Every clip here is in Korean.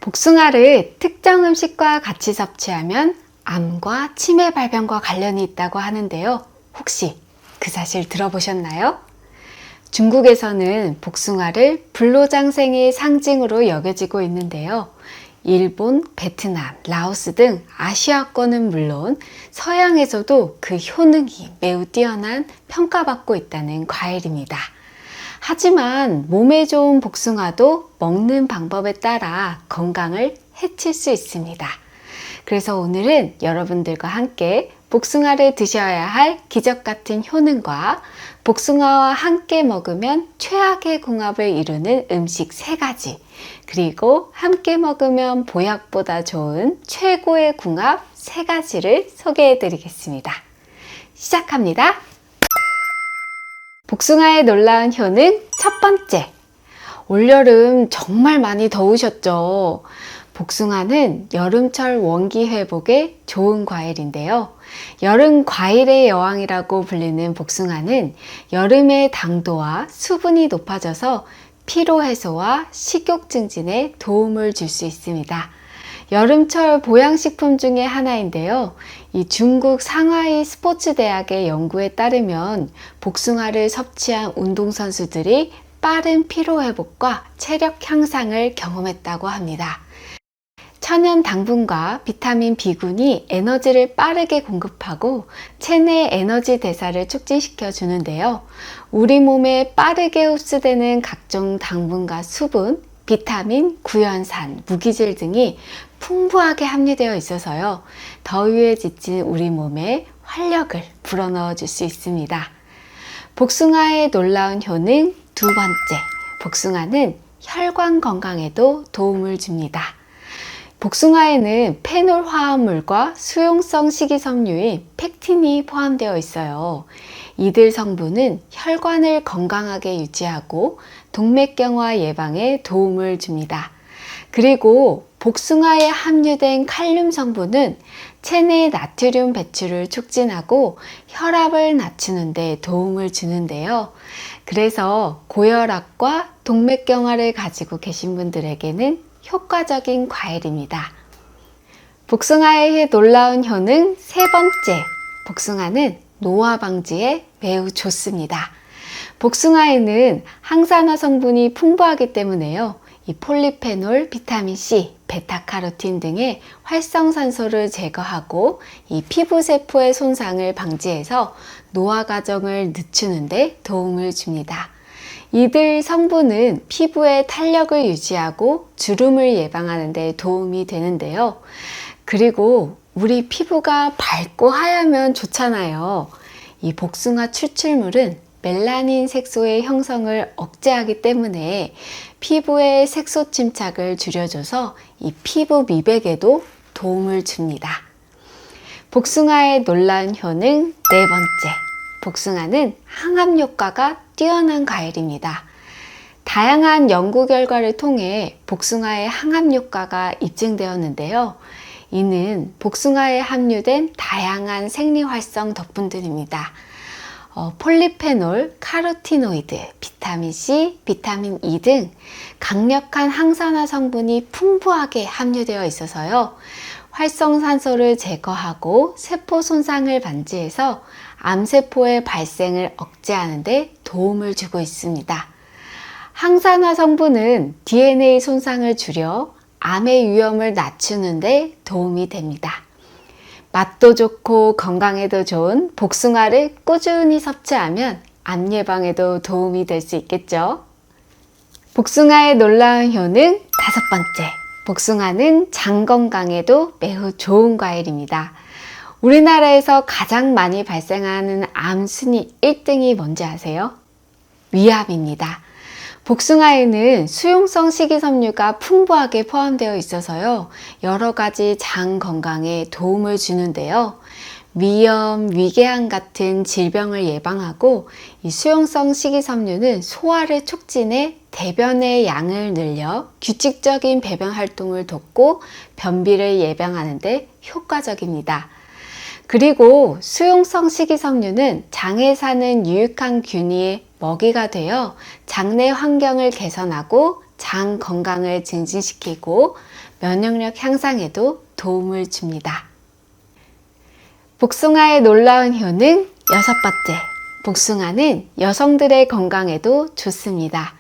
복숭아를 특정 음식과 같이 섭취하면 암과 치매 발병과 관련이 있다고 하는데요. 혹시 그 사실 들어보셨나요? 중국에서는 복숭아를 불로장생의 상징으로 여겨지고 있는데요. 일본, 베트남, 라오스 등 아시아권은 물론 서양에서도 그 효능이 매우 뛰어난 평가받고 있다는 과일입니다. 하지만 몸에 좋은 복숭아도 먹는 방법에 따라 건강을 해칠 수 있습니다. 그래서 오늘은 여러분들과 함께 복숭아를 드셔야 할 기적 같은 효능과 복숭아와 함께 먹으면 최악의 궁합을 이루는 음식 3가지, 그리고 함께 먹으면 보약보다 좋은 최고의 궁합 3가지를 소개해 드리겠습니다. 시작합니다. 복숭아의 놀라운 효능 첫 번째, 올여름 정말 많이 더우셨죠? 복숭아는 여름철 원기 회복에 좋은 과일인데요. 여름 과일의 여왕이라고 불리는 복숭아는 여름의 당도와 수분이 높아져서 피로 해소와 식욕 증진에 도움을 줄 수 있습니다. 여름철 보양식품 중에 하나인데요. 이 중국 상하이 스포츠대학의 연구에 따르면 복숭아를 섭취한 운동선수들이 빠른 피로회복과 체력 향상을 경험했다고 합니다. 천연 당분과 비타민 B군이 에너지를 빠르게 공급하고 체내 에너지 대사를 촉진시켜 주는데요. 우리 몸에 빠르게 흡수되는 각종 당분과 수분, 비타민, 구연산, 무기질 등이 풍부하게 함유되어 있어서요. 더위에 지친 우리 몸에 활력을 불어넣어 줄 수 있습니다. 복숭아의 놀라운 효능 두 번째, 복숭아는 혈관 건강에도 도움을 줍니다. 복숭아에는 페놀 화합물과 수용성 식이섬유인 펙틴이 포함되어 있어요. 이들 성분은 혈관을 건강하게 유지하고 동맥경화 예방에 도움을 줍니다. 그리고 복숭아에 함유된 칼륨 성분은 체내 나트륨 배출을 촉진하고 혈압을 낮추는 데 도움을 주는데요. 그래서 고혈압과 동맥경화를 가지고 계신 분들에게는 효과적인 과일입니다. 복숭아의 놀라운 효능 세 번째, 복숭아는 노화 방지에 매우 좋습니다. 복숭아에는 항산화 성분이 풍부하기 때문에요. 이 폴리페놀, 비타민 C, 베타카로틴 등의 활성산소를 제거하고 이 피부 세포의 손상을 방지해서 노화 과정을 늦추는 데 도움을 줍니다. 이들 성분은 피부의 탄력을 유지하고 주름을 예방하는 데 도움이 되는데요. 그리고 우리 피부가 밝고 하얗면 좋잖아요. 이 복숭아 추출물은 멜라닌 색소의 형성을 억제하기 때문에 피부의 색소 침착을 줄여줘서 이 피부 미백에도 도움을 줍니다. 복숭아의 놀라운 효능 네 번째, 복숭아는 항암 효과가 뛰어난 과일입니다. 다양한 연구 결과를 통해 복숭아의 항암 효과가 입증되었는데요. 이는 복숭아에 함유된 다양한 생리활성 덕분들입니다. 폴리페놀, 카로티노이드, 비타민 C, 비타민 E 등 강력한 항산화 성분이 풍부하게 함유되어 있어서요. 활성산소를 제거하고 세포 손상을 방지해서 암세포의 발생을 억제하는 데 도움을 주고 있습니다. 항산화 성분은 DNA 손상을 줄여 암의 위험을 낮추는 데 도움이 됩니다. 맛도 좋고 건강에도 좋은 복숭아를 꾸준히 섭취하면 암 예방에도 도움이 될 수 있겠죠. 복숭아의 놀라운 효능 다섯 번째, 복숭아는 장 건강에도 매우 좋은 과일입니다. 우리나라에서 가장 많이 발생하는 암 순위 1등이 뭔지 아세요? 위암입니다. 복숭아에는 수용성 식이섬유가 풍부하게 포함되어 있어서요. 여러 가지 장 건강에 도움을 주는데요. 위염, 위궤양 같은 질병을 예방하고 이 수용성 식이섬유는 소화를 촉진해 대변의 양을 늘려 규칙적인 배변 활동을 돕고 변비를 예방하는 데 효과적입니다. 그리고 수용성 식이섬유는 장에 사는 유익한 균이 먹이가 되어 장내 환경을 개선하고 장 건강을 증진시키고 면역력 향상에도 도움을 줍니다. 복숭아의 놀라운 효능 6번째, 복숭아는 여성들의 건강에도 좋습니다.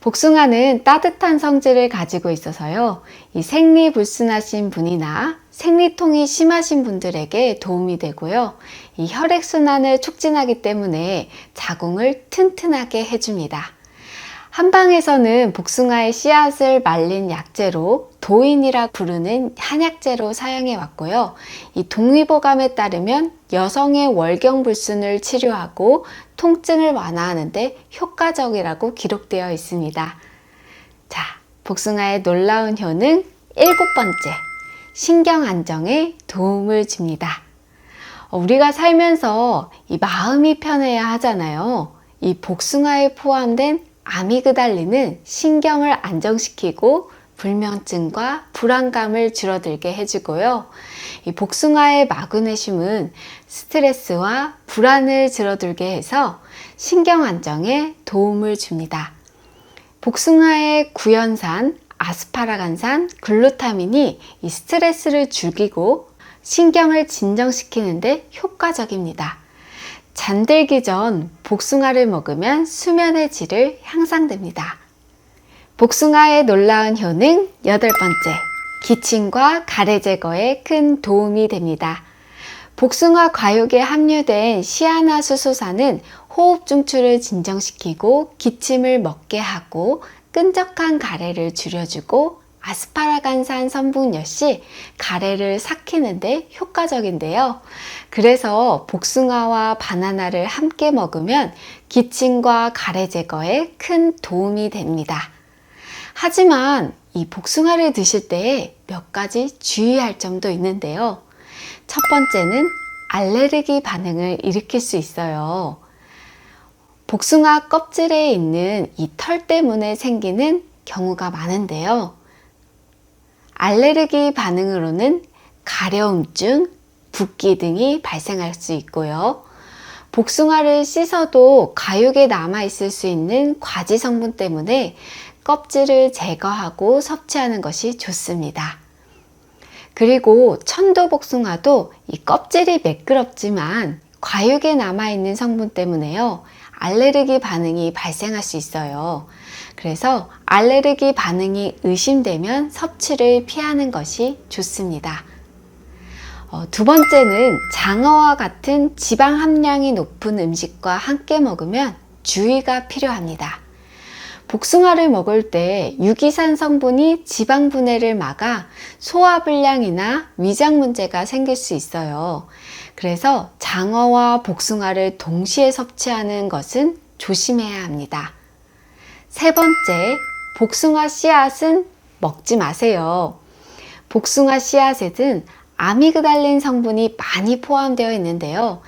복숭아는 따뜻한 성질을 가지고 있어서요, 이 생리불순하신 분이나 생리통이 심하신 분들에게 도움이 되고요, 이 혈액순환을 촉진하기 때문에 자궁을 튼튼하게 해줍니다. 한방에서는 복숭아의 씨앗을 말린 약재로 도인이라 부르는 한약재로 사용해 왔고요. 이 동의보감에 따르면 여성의 월경불순을 치료하고 통증을 완화하는 데 효과적이라고 기록되어 있습니다. 자, 복숭아의 놀라운 효능 7번째, 신경 안정에 도움을 줍니다. 우리가 살면서 이 마음이 편해야 하잖아요. 이 복숭아에 포함된 아미그달린은 신경을 안정시키고 불면증과 불안감을 줄어들게 해주고요. 이 복숭아의 마그네슘은 스트레스와 불안을 줄어들게 해서 신경 안정에 도움을 줍니다. 복숭아의 구연산, 아스파라간산, 글루타민이 이 스트레스를 죽이고 신경을 진정시키는 데 효과적입니다. 잠들기 전 복숭아를 먹으면 수면의 질을 향상됩니다. 복숭아의 놀라운 효능 8번째, 기침과 가래 제거에 큰 도움이 됩니다. 복숭아 과육에 함유된 시아나수소산은 호흡 중추를 진정시키고 기침을 멎게 하고 끈적한 가래를 줄여주고, 아스파라간산 성분 역시 가래를 삭히는 데 효과적인데요. 그래서 복숭아와 바나나를 함께 먹으면 기침과 가래 제거에 큰 도움이 됩니다. 하지만 이 복숭아를 드실 때 몇 가지 주의할 점도 있는데요. 첫 번째는 알레르기 반응을 일으킬 수 있어요. 복숭아 껍질에 있는 이 털 때문에 생기는 경우가 많은데요. 알레르기 반응으로는 가려움증, 붓기 등이 발생할 수 있고요. 복숭아를 씻어도 가육에 남아있을 수 있는 과지 성분 때문에 껍질을 제거하고 섭취하는 것이 좋습니다. 그리고 천도복숭아도 이 껍질이 매끄럽지만 과육에 남아있는 성분 때문에요, 알레르기 반응이 발생할 수 있어요. 그래서 알레르기 반응이 의심되면 섭취를 피하는 것이 좋습니다. 두 번째는 장어와 같은 지방 함량이 높은 음식과 함께 먹으면 주의가 필요합니다. 복숭아를 먹을 때 유기산 성분이 지방 분해를 막아 소화불량이나 위장 문제가 생길 수 있어요. 그래서 장어와 복숭아를 동시에 섭취하는 것은 조심해야 합니다. 세 번째, 복숭아 씨앗은 먹지 마세요. 복숭아 씨앗에는 아미그달린 성분이 많이 포함되어 있는데요.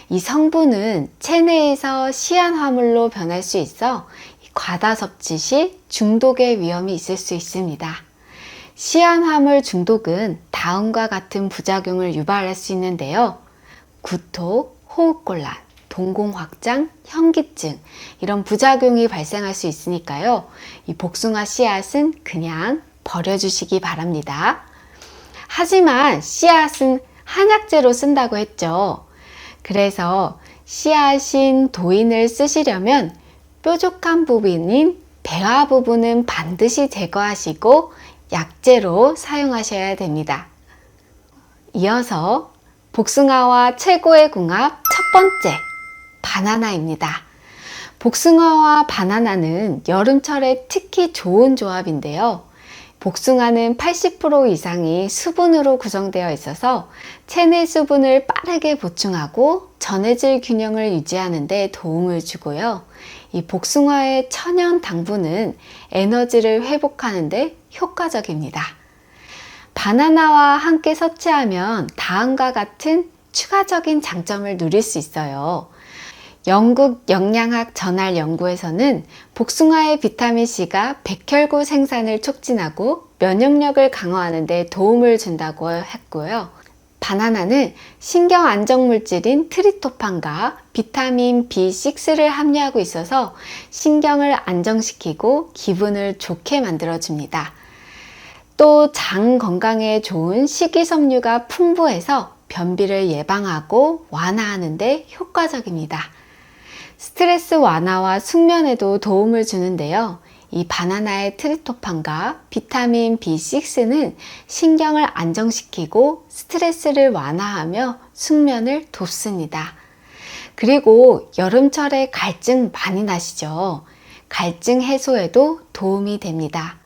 이 성분은 체내에서 시한화물로 변할 수 있어 과다 섭취 시 중독의 위험이 있을 수 있습니다. 시한화물 중독은 다음과 같은 부작용을 유발할 수 있는데요. 구토, 호흡곤란, 동공 확장, 현기증, 이런 부작용이 발생할 수 있으니까요. 이 복숭아 씨앗은 그냥 버려주시기 바랍니다. 하지만 씨앗은 한약재로 쓴다고 했죠. 그래서 씨앗인 도인을 쓰시려면 뾰족한 부분인 배화 부분은 반드시 제거하시고 약재로 사용하셔야 됩니다. 이어서 복숭아와 최고의 궁합 첫 번째, 바나나입니다. 복숭아와 바나나는 여름철에 특히 좋은 조합인데요. 복숭아는 80% 이상이 수분으로 구성되어 있어서 체내 수분을 빠르게 보충하고 전해질 균형을 유지하는 데 도움을 주고요. 이 복숭아의 천연 당분은 에너지를 회복하는 데 효과적입니다. 바나나와 함께 섭취하면 다음과 같은 추가적인 장점을 누릴 수 있어요. 영국 영양학 저널 연구에서는 복숭아의 비타민C가 백혈구 생산을 촉진하고 면역력을 강화하는 데 도움을 준다고 했고요. 바나나는 신경 안정 물질인 트립토판과 비타민 B6를 함유하고 있어서 신경을 안정시키고 기분을 좋게 만들어줍니다. 또 장 건강에 좋은 식이섬유가 풍부해서 변비를 예방하고 완화하는 데 효과적입니다. 스트레스 완화와 숙면에도 도움을 주는데요. 이 바나나의 트립토판과 비타민 B6는 신경을 안정시키고 스트레스를 완화하며 숙면을 돕습니다. 그리고 여름철에 갈증 많이 나시죠? 갈증 해소에도 도움이 됩니다.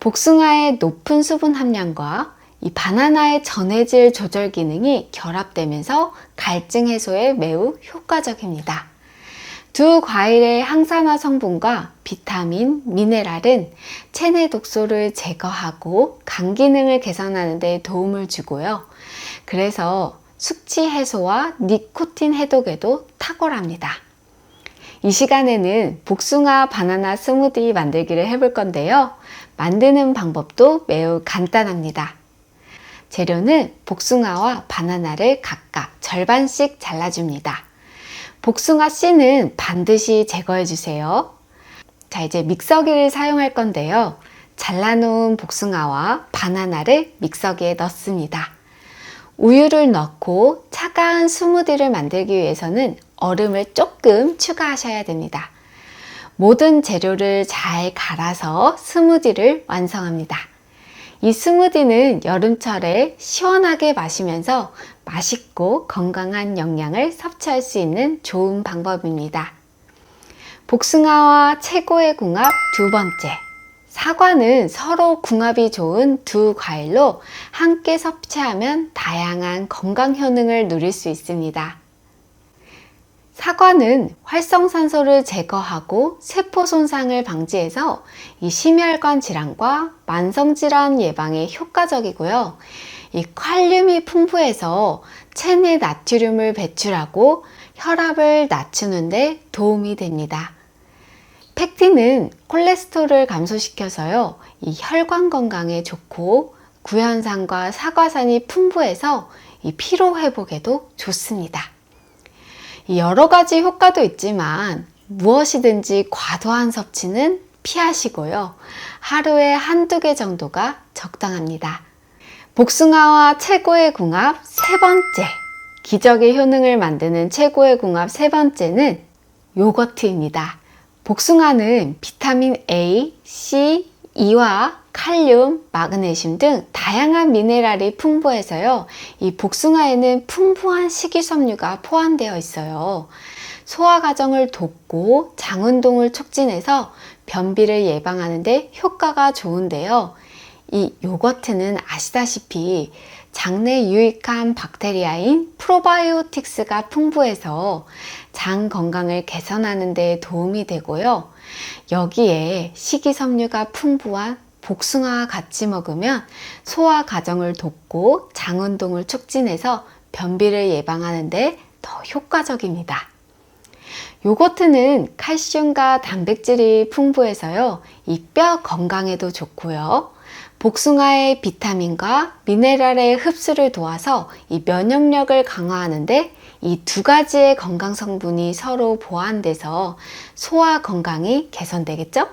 복숭아의 높은 수분 함량과 이 바나나의 전해질 조절 기능이 결합되면서 갈증 해소에 매우 효과적입니다. 두 과일의 항산화 성분과 비타민, 미네랄은 체내 독소를 제거하고 간 기능을 개선하는 데 도움을 주고요. 그래서 숙취 해소와 니코틴 해독에도 탁월합니다. 이 시간에는 복숭아 바나나 스무디 만들기를 해볼 건데요. 만드는 방법도 매우 간단합니다. 재료는 복숭아와 바나나를 각각 절반씩 잘라줍니다. 복숭아 씨는 반드시 제거해 주세요. 자, 이제 믹서기를 사용할 건데요. 잘라놓은 복숭아와 바나나를 믹서기에 넣습니다. 우유를 넣고 차가운 스무디를 만들기 위해서는 얼음을 조금 추가하셔야 됩니다. 모든 재료를 잘 갈아서 스무디를 완성합니다. 이 스무디는 여름철에 시원하게 마시면서 맛있고 건강한 영양을 섭취할 수 있는 좋은 방법입니다. 복숭아와 최고의 궁합 두 번째. 사과는 서로 궁합이 좋은 두 과일로 함께 섭취하면 다양한 건강 효능을 누릴 수 있습니다. 사과는 활성산소를 제거하고 세포 손상을 방지해서 이 심혈관 질환과 만성질환 예방에 효과적이고요. 이 칼륨이 풍부해서 체내 나트륨을 배출하고 혈압을 낮추는 데 도움이 됩니다. 펙틴은 콜레스테롤을 감소시켜서요. 이 혈관 건강에 좋고 구연산과 사과산이 풍부해서 이 피로 회복에도 좋습니다. 여러 가지 효과도 있지만 무엇이든지 과도한 섭취는 피하시고요. 하루에 한두 개 정도가 적당합니다. 복숭아와 최고의 궁합 세 번째. 기적의 효능을 만드는 최고의 궁합 세 번째는 요거트입니다. 복숭아는 비타민 A, C, E와 칼륨, 마그네슘 등 다양한 미네랄이 풍부해서요. 이 복숭아에는 풍부한 식이섬유가 포함되어 있어요. 소화 과정을 돕고 장 운동을 촉진해서 변비를 예방하는 데 효과가 좋은데요. 이 요거트는 아시다시피 장내 유익한 박테리아인 프로바이오틱스가 풍부해서 장 건강을 개선하는 데 도움이 되고요. 여기에 식이섬유가 풍부한 복숭아와 같이 먹으면 소화 과정을 돕고 장 운동을 촉진해서 변비를 예방하는 데 더 효과적입니다. 요거트는 칼슘과 단백질이 풍부해서요. 이 뼈 건강에도 좋고요. 복숭아의 비타민과 미네랄의 흡수를 도와서 이 면역력을 강화하는데 이 두 가지의 건강 성분이 서로 보완돼서 소화 건강이 개선되겠죠?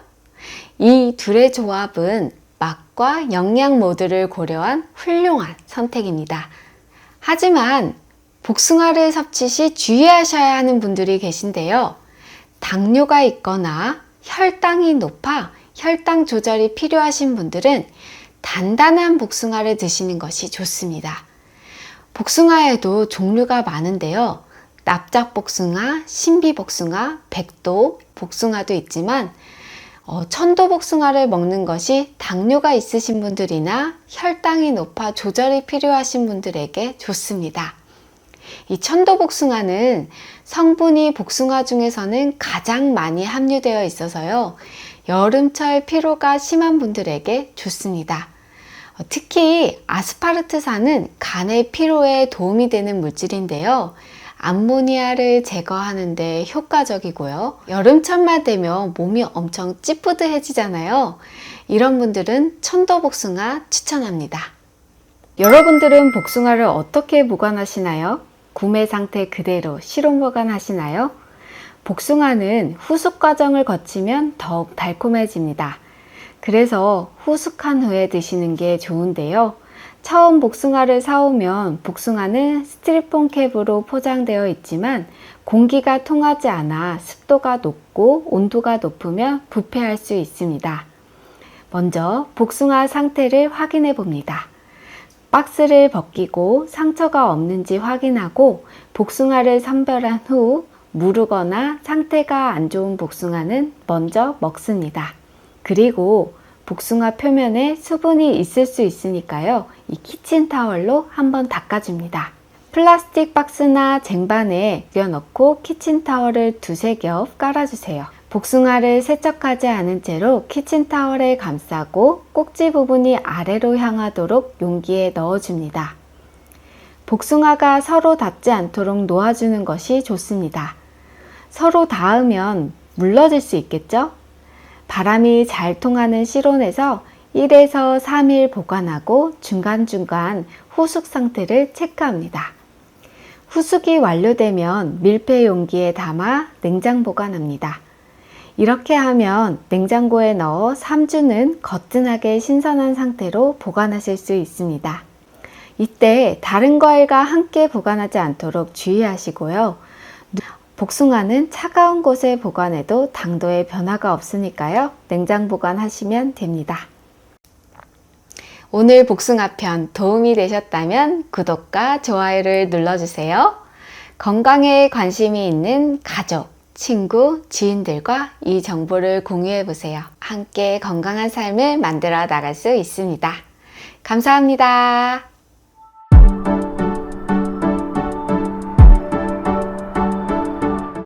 이 둘의 조합은 맛과 영양 모두를 고려한 훌륭한 선택입니다. 하지만 복숭아를 섭취 시 주의하셔야 하는 분들이 계신데요. 당뇨가 있거나 혈당이 높아 혈당 조절이 필요하신 분들은 단단한 복숭아를 드시는 것이 좋습니다. 복숭아에도 종류가 많은데요. 납작복숭아, 신비복숭아, 백도 복숭아도 있지만 천도복숭아를 먹는 것이 당뇨가 있으신 분들이나 혈당이 높아 조절이 필요하신 분들에게 좋습니다. 이 천도복숭아는 성분이 복숭아 중에서는 가장 많이 함유되어 있어서요. 여름철 피로가 심한 분들에게 좋습니다. 특히 아스파르트산은 간의 피로에 도움이 되는 물질인데요. 암모니아를 제거하는 데 효과적이고요. 여름철만 되면 몸이 엄청 찌뿌드해지잖아요. 이런 분들은 천도복숭아 추천합니다. 여러분들은 복숭아를 어떻게 보관하시나요? 구매 상태 그대로 실온 보관하시나요? 복숭아는 후숙 과정을 거치면 더욱 달콤해집니다. 그래서 후숙한 후에 드시는 게 좋은데요. 처음 복숭아를 사오면 복숭아는 스티로폼 캡으로 포장되어 있지만 공기가 통하지 않아 습도가 높고 온도가 높으면 부패할 수 있습니다. 먼저 복숭아 상태를 확인해 봅니다. 박스를 벗기고 상처가 없는지 확인하고 복숭아를 선별한 후 무르거나 상태가 안 좋은 복숭아는 먼저 먹습니다. 그리고 복숭아 표면에 수분이 있을 수 있으니까요. 이 키친타월로 한번 닦아줍니다. 플라스틱 박스나 쟁반에 끼워넣고 키친타월을 두세 겹 깔아주세요. 복숭아를 세척하지 않은 채로 키친타월에 감싸고 꼭지 부분이 아래로 향하도록 용기에 넣어줍니다. 복숭아가 서로 닿지 않도록 놓아주는 것이 좋습니다. 서로 닿으면 물러질 수 있겠죠? 바람이 잘 통하는 실온에서 1에서 3일 보관하고 중간중간 후숙 상태를 체크합니다. 후숙이 완료되면 밀폐 용기에 담아 냉장 보관합니다. 이렇게 하면 냉장고에 넣어 3주는 거뜬하게 신선한 상태로 보관하실 수 있습니다. 이때 다른 과일과 함께 보관하지 않도록 주의하시고요. 복숭아는 차가운 곳에 보관해도 당도에 변화가 없으니까요. 냉장 보관하시면 됩니다. 오늘 복숭아편 도움이 되셨다면 구독과 좋아요를 눌러주세요. 건강에 관심이 있는 가족, 친구, 지인들과 이 정보를 공유해보세요. 함께 건강한 삶을 만들어 나갈 수 있습니다. 감사합니다.